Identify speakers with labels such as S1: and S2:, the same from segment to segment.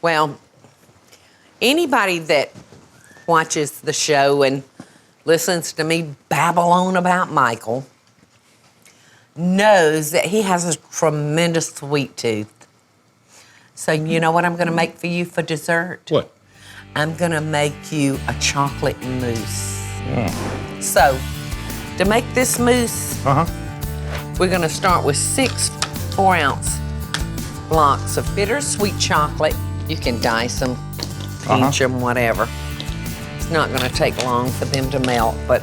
S1: Well, anybody that watches the show and listens to me babble on about Michael knows that he has a tremendous sweet tooth. So you know what I'm going to make for you for dessert?
S2: What?
S1: I'm going to make you a chocolate mousse. So, to make this mousse, we're going to start with 6 4-ounce blocks of bittersweet chocolate. You can dice them, pinch them, whatever. It's not going to take long for them to melt, but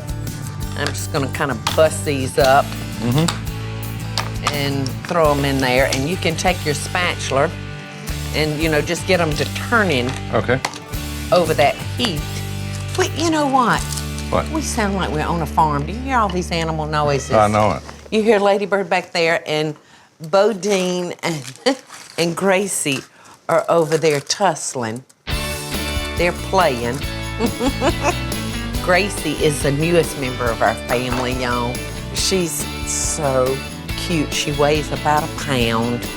S1: I'm just going to kind of bust these up and throw them in there. And you can take your spatula and, you know, just get them to turning over that heat. But you know what?
S2: What?
S1: We sound like we're on a farm. Do you hear all these animal noises?
S2: I know it.
S1: You hear Ladybird back there, and Deen and Gracie are over there tussling. They're playing. Gracie is the newest member of our family, y'all. She's so cute. She weighs about 1 pound.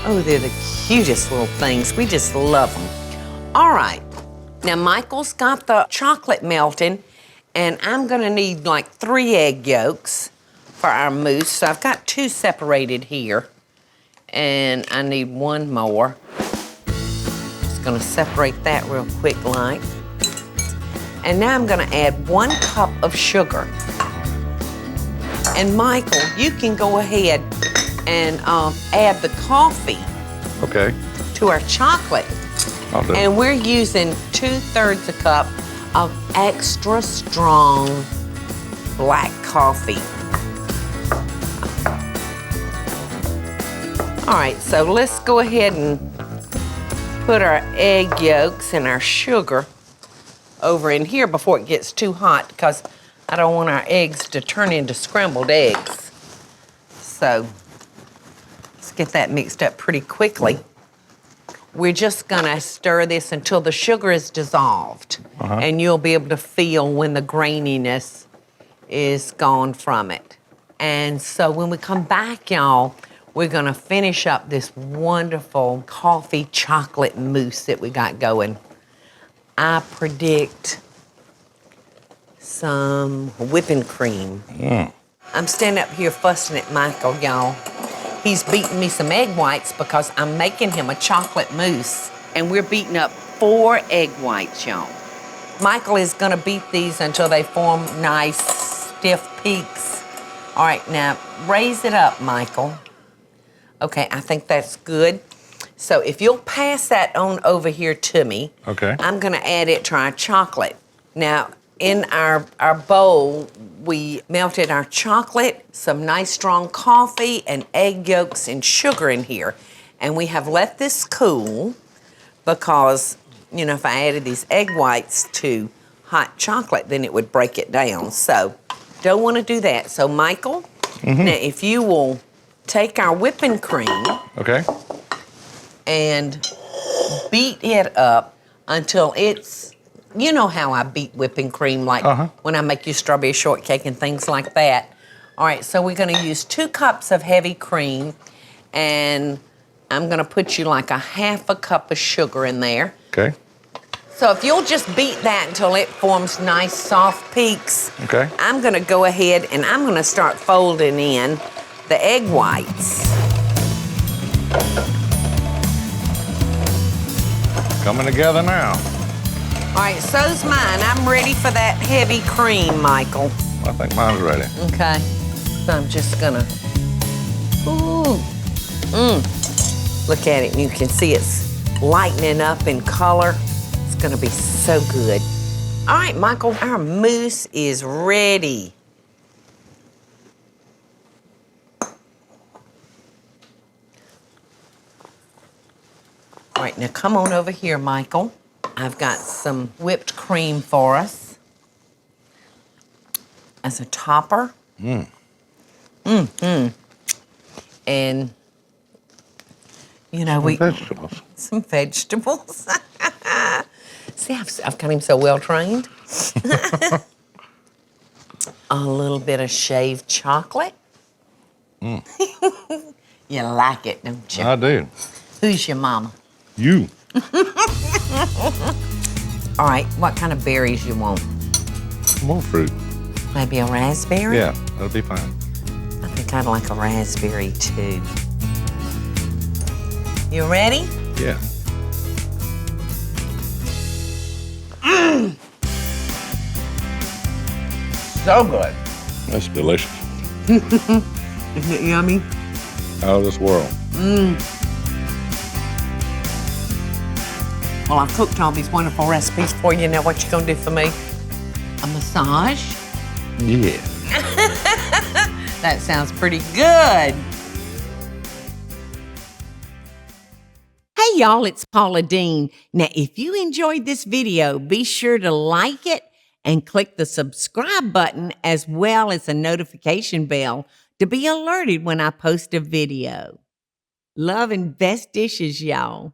S1: Oh, they're the cutest little things. We just love them. All right. Now, Michael's got the chocolate melting, and I'm gonna need like 3 egg yolks for our mousse. So I've got 2 separated here, and I need 1 more. Just gonna separate that real quick like. And now I'm gonna add 1 cup of sugar. And Michael, you can go ahead and add the coffee to our chocolate.
S2: I'll do.
S1: And we're using 2/3 a cup of extra strong black coffee. All right, so let's go ahead and put our egg yolks and our sugar over in here before it gets too hot, because I don't want our eggs to turn into scrambled eggs. So let's get that mixed up pretty quickly. We're just gonna stir this until the sugar is dissolved, and you'll be able to feel when the graininess is gone from it. And so when we come back, y'all, we're gonna finish up this wonderful coffee chocolate mousse that we got going. I predict some whipping cream. I'm standing up here fussing at Michael, y'all. He's beating me some egg whites because I'm making him a chocolate mousse. And we're beating up 4 egg whites, y'all. Michael is gonna beat these until they form nice, stiff peaks. All right, now raise it up, Michael. Okay, I think that's good. So if you'll pass that on over here to me, I'm gonna add it to our chocolate. Now, in our bowl, we melted our chocolate, some nice strong coffee, and egg yolks and sugar in here. And we have let this cool because, you know, if I added these egg whites to hot chocolate, then it would break it down. So, don't want to do that. So, Michael, now if you will take our whipping cream and beat it up until it's, you know how I beat whipping cream, like when I make you strawberry shortcake and things like that. All right, so we're gonna use 2 cups of heavy cream, and I'm gonna put you like 1/2 cup of sugar in there. So if you'll just beat that until it forms nice soft peaks, I'm gonna go ahead and I'm gonna start folding in the egg whites.
S2: Coming together now.
S1: All right, so's mine. I'm ready for that heavy cream, Michael.
S2: I think mine's ready.
S1: Okay. So I'm just gonna, look at it, and you can see it's lightening up in color. It's gonna be so good. All right, Michael, our mousse is ready. All right, now come on over here, Michael. I've got some whipped cream for us as a topper. And, you know, some vegetables. See, I've got him so well trained. A little bit of shaved chocolate. You like it, don't you?
S2: I do.
S1: Who's your mama?
S2: You.
S1: All right, what kind of berries you want?
S2: More fruit.
S1: Maybe a raspberry?
S2: Yeah, that'll be fine.
S1: I think I'd like a raspberry too. You ready?
S2: Yeah.
S1: So good.
S2: That's delicious.
S1: Isn't it yummy?
S2: Out of this world.
S1: Well, I've cooked all these wonderful recipes for you. Now what you gonna do for me? A massage?
S2: Yeah.
S1: That sounds pretty good. Hey y'all, it's Paula Deen. Now, if you enjoyed this video, be sure to like it and click the subscribe button as well as the notification bell to be alerted when I post a video. Love and best dishes, y'all.